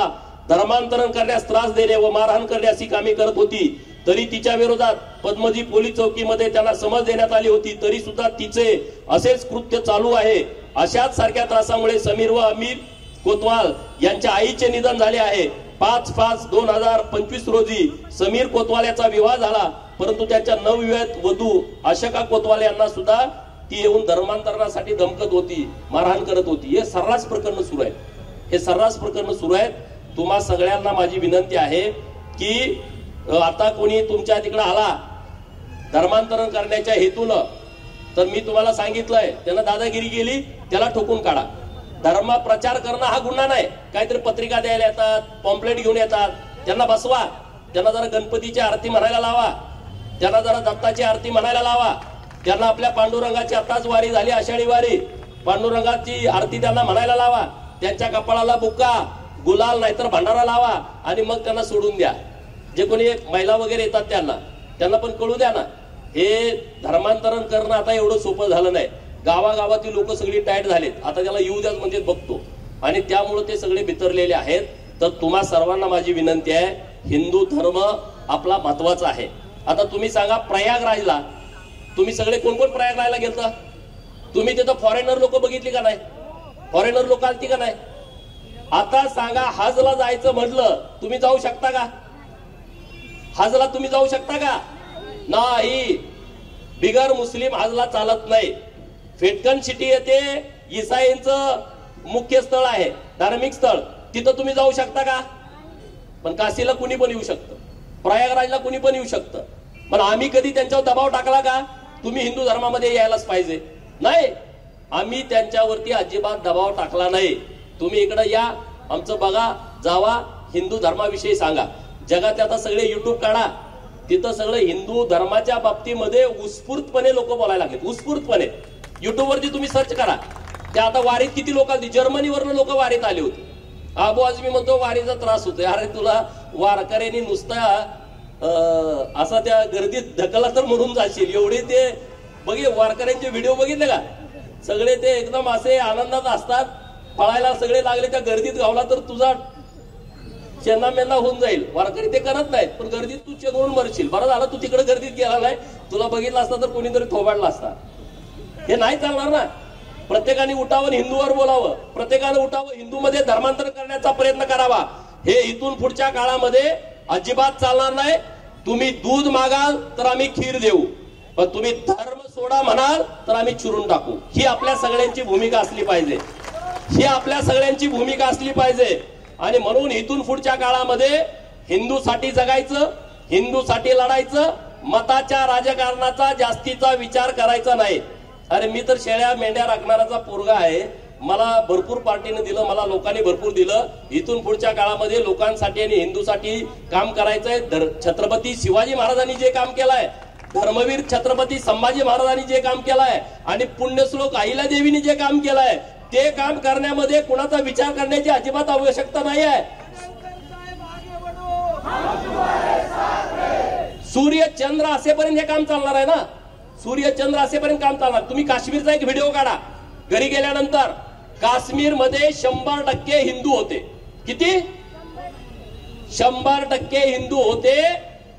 धर्मांतरण करण्यास त्रास देणे व मारहाण करण्यास ही कामे करत होती. तरी तिच्या विरोधात पद्मजी पोलीस चौकीमध्ये त्यांना समज देण्यात आली होती, तरी सुद्धा तिचे असेच कृत्य चालू आहे. अशाच सारख्या त्रासामुळे समीर व अमित कोतवाल यांच्या आईचे निधन झाले आहे. 5/5/2025 रोजी समीर कोतवाल याचा विवाह झाला, परंतु त्याच्या नवविवाहित वधू आशका कोतवाल यांना सुद्धा ती येऊन धर्मांतरणासाठी धमकत होती, मारहाण करत होती. हे सर्रास प्रकरण सुरू आहेत. हे सर्रास प्रकरण सुरू आहेत. तुम्हा सगळ्यांना माझी विनंती आहे की आता कोणी तुमच्या तिकडे आला धर्मांतरण करण्याच्या हेतूनं, तर मी तुम्हाला सांगितलंय त्यानं दादागिरी केली, त्याला ठोकून काढा. धर्म प्रचार करणं हा गुन्हा नाही. काहीतरी पत्रिका द्यायला येतात, पॉम्पलेट घेऊन येतात, त्यांना बसवा, त्यांना जरा गणपतीची आरती म्हणायला लावा, त्यांना जरा दत्ताची आरती म्हणायला लावा, त्यांना आपल्या पांडुरंगाची आताच वारी झाली, आषाढी वारी, पांडुरंगाची आरती त्यांना म्हणायला लावा, त्यांच्या कपाळाला बुक्का, गुलाल नाहीतर भंडारा लावा आणि मग त्यांना सोडून द्या. जे कोणी महिला वगैरे येतात त्यांना पण कळू द्या ना. हे धर्मांतरण करणं आता एवढं सोपं झालं नाही. गावागावातील लोक सगळी टाईट झालेत. आता त्याला येऊ द्याच म्हणजे बघतो, आणि त्यामुळे ते सगळे बिथरलेले आहेत. तर तुम्हा सर्वांना माझी विनंती आहे, हिंदू धर्म आपला महत्वाचा आहे. आता तुम्ही सांगा, प्रयागराजला तुम्ही सगळे कोण कोण प्रयागराजला गेलता? तुम्ही तिथं फॉरेनर लोक बघितली का नाही? फॉरेनर लोक आलती का नाही? आता सांगा, हजला जायचं म्हटलं तुम्ही जाऊ शकता का? हजला तुम्ही जाऊ शकता का? नाही. बिगर मुस्लिम हजला चालत नाही. फेटकन सिटी येते ईसाईंचं मुख्य स्थळ आहे, धार्मिक स्थळ, तिथं तुम्ही जाऊ शकता का? पण काशीला कुणी पण येऊ शकतं, प्रयागराजला कुणी पण येऊ शकतं. पण आम्ही कधी त्यांच्यावर दबाव टाकला का तुम्ही हिंदू धर्मामध्ये यायलाच पाहिजे? नाही, आम्ही त्यांच्यावरती अजिबात दबाव टाकला नाही. तुम्ही इकडे या, आमचं बघा, जावा, हिंदू धर्माविषयी सांगा. जगात आता सगळे युट्यूब काढा, तिथं सगळं हिंदू धर्माच्या बाबतीमध्ये उत्स्फूर्तपणे लोक बोलायला लागले. उत्स्फूर्तपणे युट्यूब वरती तुम्ही सर्च करा. त्या आता वारीत किती लोक आली, जर्मनीवरनं लोक वारीत आले होते. अबो आज मी म्हणतो वारीचा त्रास होतोय. अरे तुला वारकऱ्यांनी नुसता असा त्या गर्दीत ढकला तर म्हणून जाशील एवढे ते बघे वारकऱ्यांचे व्हिडिओ बघितले का? सगळे ते एकदम असे आनंदात असतात, पळायला सगळे लागले. त्या गर्दीत गावला तर तुझा चेन्ना मेन्ना होऊन जाईल. वारकरी ते करत नाहीत, पण गर्दीत तू चेंगळून मरशील. बरं झालं तू तिकडे गर्दीत गेला नाही, तुला बघितलं असता तर कोणीतरी थोबाडला असता. हे नाही चालणार ना. प्रत्येकाने उठावं, हिंदूवर बोलावं, प्रत्येकाने उठावं, हिंदूमध्ये धर्मांतर करण्याचा प्रयत्न करावा. हे इथून पुढच्या काळामध्ये अजिबात चालणार नाही. तुम्ही दूध मागाल तर आम्ही खीर देऊ, पण तुम्ही धर्म सोडा म्हणाल तर आम्ही चिरून टाकू. ही आपल्या सगळ्यांची भूमिका असली पाहिजे. ही आपल्या सगळ्यांची भूमिका असली पाहिजे. आणि म्हणून इथून पुढच्या काळामध्ये हिंदूसाठी जगायचं, हिंदूसाठी लढायचं, मताच्या राजकारणाचा जास्तीचा विचार करायचा नाही. अरे मी तर शेळ्या मेंढ्या राखणाराचा पोरगा आहे, मला भरपूर पार्टीने दिलं, मला लोकांनी भरपूर दिलं. इथून पुढच्या काळामध्ये लोकांसाठी आणि हिंदूसाठी काम करायचंय. छत्रपती शिवाजी महाराजांनी जे काम केलंय, धर्मवीर छत्रपती संभाजी महाराजांनी जे काम केलंय आणि पुण्यश्लोक अहिल्यादेवीने जे काम केलंय, ते काम करण्यामध्ये कुणाचा विचार करण्याची अजिबात आवश्यकता नाही आहे. सूर्य चंद्र असेपर्यंत हे काम चालणार आहे ना, सूर्य चंद्र असेपर्यंत काम चालणार. तुम्ही काश्मीरचा एक व्हिडिओ काढा, घरी गेल्यानंतर. काश्मीर मध्ये 100% हिंदू होते. किती? 100% हिंदू होते.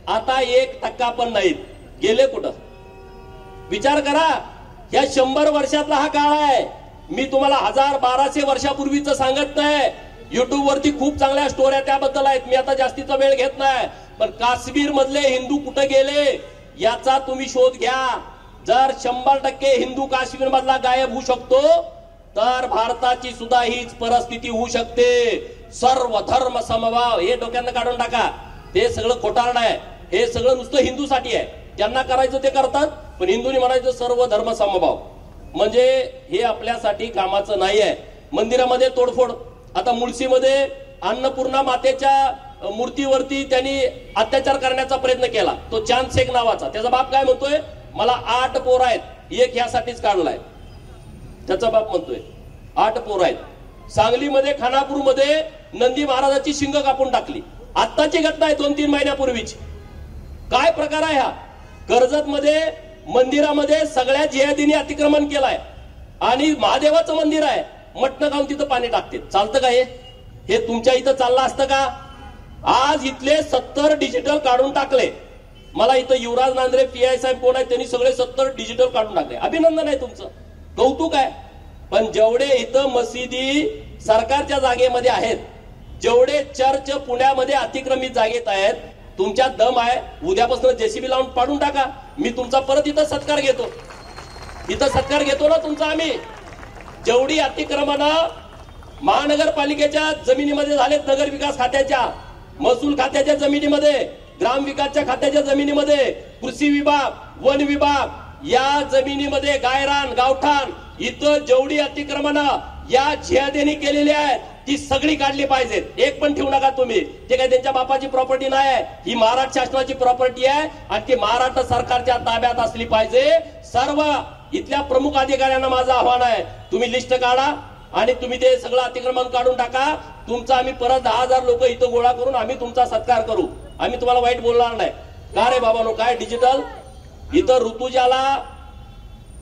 आता 1% पण नाहीत. गेले कुठं? विचार करा. या 100 वर्षातला हा काळ आहे. मी तुम्हाला 1000-1200 वर्षापूर्वीच सांगत नाही. युट्यूब वरती खूप चांगल्या स्टोऱ्या त्याबद्दल आहेत, मी आता जास्तीचा वेळ घेत नाही. पण काश्मीर मधले हिंदू कुठे गेले याचा तुम्ही शोध घ्या. जर 100% हिंदू काश्मीर मधला गायब होऊ शकतो, तर भारताची सुद्धा हीच परिस्थिती होऊ शकते. सर्व धर्म समभाव हे डोक्यानं काढून टाका. ते सगळं खोटारड आहे. हे सगळं नुसतं हिंदूसाठी आहे. त्यांना करायचं ते करतात, पण हिंदूंनी म्हणायचं सर्व धर्म समभाव. म्हणजे हे आपल्यासाठी कामाचं नाही आहे. मंदिरामध्ये तोडफोड. आता मुळशीमध्ये अन्नपूर्णा मातेच्या मूर्तीवरती त्यांनी अत्याचार करण्याचा प्रयत्न केला. तो चांद शेख नावाचा. त्याचा बाप काय म्हणतोय, मला 8 पोर आहेत, एक ह्यासाठीच काढलाय. त्याचा बाप म्हणतोय 8 पोर आहेत. सांगलीमध्ये खानापूरमध्ये नंदी महाराजाची शिंग कापून टाकली. आत्ताची घटना आहे 2-3 महिन्यापूर्वीची. काय प्रकार आहे हा? कर्जत मध्ये मंदिरामध्ये सगळ्या जिहादींनी अतिक्रमण केलाय आणि महादेवाचं मंदिर आहे, मटण खाऊन तिथं पाणी टाकते. चालतं का हे तुमच्या इथं चाललं असतं का? आज इथले 70 डिजिटल काढून टाकले. मला इथं युवराज नांद्रे PI साहेब कोण आहे, त्यांनी सगळे 70 डिजिटल काढून टाकले. अभिनंदन आहे तुमचं, कौतुक आहे. पण जेवढे इथं मशिदी सरकारच्या जागेमध्ये आहेत, जेवढे चर्च पुण्यामध्ये अतिक्रमित जागेत आहेत, तुमच्यात दम आहे, उद्यापासून JCB लावून पाडून टाका. मी तुमचा परत इथं सत्कार घेतो. इथं सत्कार घेतो ना तुमचा आम्ही. जेवढी अतिक्रमणं महानगरपालिकेच्या जमिनीमध्ये झालेत, नगर विकास खात्याच्या, महसूल खात्याच्या जमिनीमध्ये, ग्रामविकासच्या खात्याच्या जमिनीमध्ये, कृषी विभाग, वन विभाग या जमिनीमध्ये, गायरान, गावठाण, इथं जेवढी अतिक्रमणं या जिहादींनी केलेली आहेत ती सगळी काढली पाहिजेत. एक पण ठेवू नका तुम्ही. ते काय त्यांच्या बापाची प्रॉपर्टी नाही आहे, ही महाराष्ट्र शासनाची प्रॉपर्टी आहे आणि ती महाराष्ट्र सरकारच्या ताब्यात असली पाहिजे. सर्व इथल्या प्रमुख अधिकाऱ्यांना माझं आव्हान आहे, तुम्ही लिस्ट काढा आणि तुम्ही ते सगळं अतिक्रमण काढून टाका. तुमचा आम्ही परत 10,000 लोक इथं गोळा करून आम्ही तुमचा सत्कार करू. आम्ही तुम्हाला वाईट बोलणार नाही. का रे बाबांनो, काय डिजिटल? इथं ऋतुजाला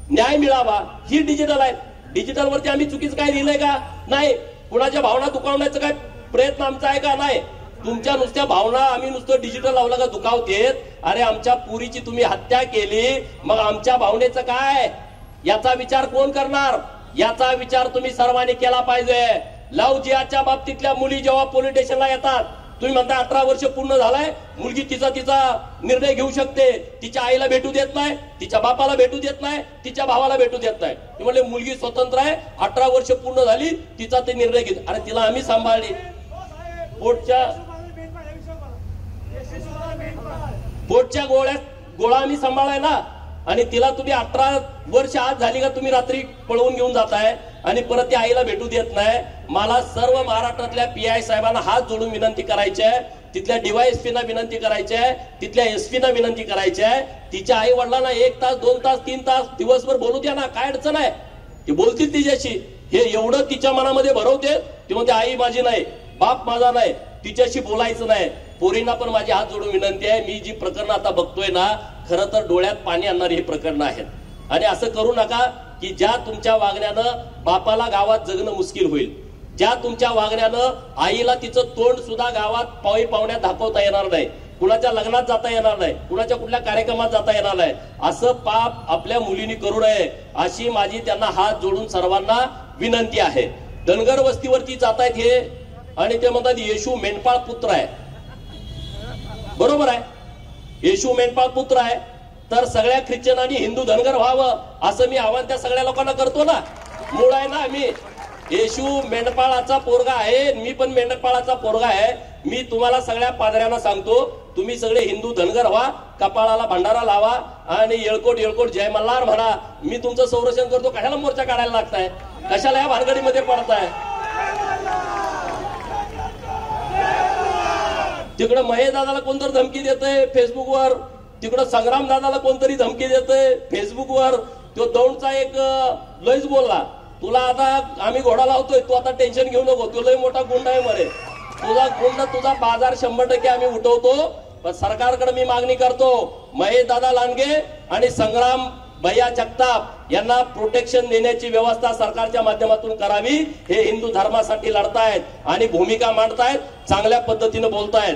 न्याय मिळावा ही डिजिटल आहे. डिजिटल वरती आम्ही चुकीचं काय लिहिलंय का? नाही. कुणाच्या भावना दुखावण्याचा काय प्रयत्न आमचा आहे का? नाही. तुमच्या नुसत्या भावना आम्ही नुसतं डिजिटल लावलं का दुखावतेत. अरे आमच्या पुरीची तुम्ही हत्या केली, मग आमच्या भावनेचं काय? याचा विचार कोण करणार? याचा विचार तुम्ही सर्वांनी केला पाहिजे. लव्ह जिहादच्या बाबतीतल्या मुली जेव्हा पोलीस स्टेशनला येतात, तुम्ही म्हणता 18 वर्ष पूर्ण झालाय, मुलगी तिचा निर्णय घेऊ शकते. तिच्या आईला भेटू देत नाही, तिच्या बापाला भेटू देत नाही, तिच्या भावाला भेटू देत नाही. ते म्हणले मुलगी स्वतंत्र आहे, 18 वर्ष पूर्ण झाली, तिचा ते निर्णय घेत. अरे तिला आम्ही सांभाळली. पोटच्या गोळा आम्ही सांभाळाय ना. आणि तिला तुम्ही 18 वर्ष आज झाली का तुम्ही रात्री पळवून घेऊन जाताय आणि परत त्या आईला भेटू देत नाही. मला सर्व महाराष्ट्रातल्या PI साहेबांना हात जोडून विनंती करायची आहे, तिथल्या DYSP ना विनंती करायची आहे, तिथल्या SP ना विनंती करायची आहे, तिच्या आई वडिलांना 1 तास 2 तास 3 तास दिवसभर बोलू द्या ना. काय अडचण आहे? ते बोलतील तिच्याशी. हे एवढं तिच्या मनामध्ये भरवते. ती म्हणते आई माझी नाही, बाप माझा नाही, तिच्याशी बोलायचं नाही. पोरींना पण माझी हात जोडून विनंती आहे, मी जी प्रकरण आता बघतोय ना, खरं तर डोळ्यात पाणी आणणारी ही प्रकरण आहेत. आणि असं करू नका की ज्या तुमच्या वागण्यानं बापाला गावात जगणं मुश्किल होईल, ज्या तुमच्या वागण्यानं आईला तिचं तोंड सुद्धा गावात पाहुण्यात दाखवता येणार नाही, कुणाच्या लग्नात जाता येणार नाही, कुणाच्या कुठल्या कार्यक्रमात जाता येणार नाही. असं पाप आपल्या मुलींनी करू नये अशी माझी त्यांना हात जोडून सर्वांना विनंती आहे. धनगर वस्तीवरती जातायत हे आणि ते म्हणतात येशू मेंढपाळ पुत्र आहे. बरोबर आहे, येशू मेंढपाळ पुत्र आहे, तर सगळ्या ख्रिश्चनांनी हिंदू धनगर व्हावं असं मी आव्हान त्या सगळ्या लोकांना करतो ना. मूळ आहे ना आम्ही. येशू मेंढपाळाचा पोरगा आहे, मी पण मेंढपाळाचा पोरगा आहे. मी तुम्हाला सगळ्या पादऱ्यांना सांगतो, तुम्ही सगळे हिंदू धनगर व्हा, कपाळाला भंडारा लावा आणि येळकोट येळकोट जय मल्हार म्हणा. मी तुमचं संरक्षण करतो. कशाला मोर्चा काढायला लागताय? कशाला या भानगडीमध्ये पडताय? तिकडं महेश दादाला कोणतरी धमकी देतंय फेसबुकवर, तिकडं संग्राम दादाला कोणतरी धमकी देतंय फेसबुकवर. तो दौंडचा एक लयच बोलला, तुला आता आम्ही घोडा लावतोय, तू आता टेन्शन घेऊ नको, तू लय मोठा गुंड आहे म्हणे. तुझा बाजार 100% आम्ही उठवतो. पण सरकारकडे मी मागणी करतो, महेश दादा लांडगे आणि संग्राम भैया जगताप यांना प्रोटेक्शन देण्याची व्यवस्था सरकारच्या माध्यमातून करावी. हे हिंदू धर्मासाठी लढतायत आणि भूमिका मांडतायत, चांगल्या पद्धतीने बोलतायत.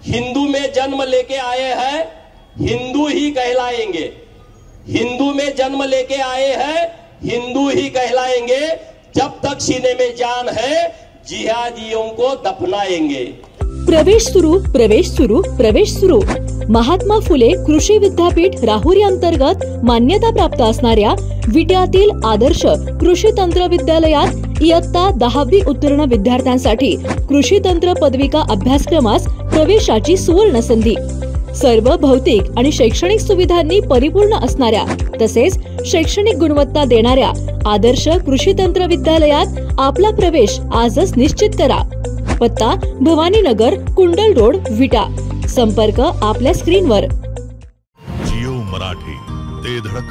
हिंदू में जन्म लेके आए हैं, हिंदू ही कहलाएंगे. हिंदू में जन्म लेके आए हैं, हिंदू ही कहलाएंगे. जब तक सीने में जान है, जिहादियों को दफनाएंगे. प्रवेश सुरू, प्रवेश सुरू, प्रवेश सुरू. महात्मा फुले कृषी विद्यापीठ राहुरी अंतर्गत मान्यता प्राप्त असणाऱ्या विट्यातील आदर्श कृषी तंत्र विद्यालयात इयत्ता 10वी उत्तीर्ण विद्यार्थ्यांसाठी कृषी तंत्र पदविका अभ्यासक्रमास प्रवेशाची सुवर्ण संधी. सर्व भौतिक आणि शैक्षणिक सुविधांनी परिपूर्ण असणाऱ्या तसेच शैक्षणिक गुणवत्ता देणाऱ्या आदर्श कृषी तंत्र विद्यालयात आपला प्रवेश आजच निश्चित करा. पत्ता भवानीनगर, कुंडल रोड, विटा. संपर्क आपल्या स्क्रीनवर. जिओ मराठी, ते धडक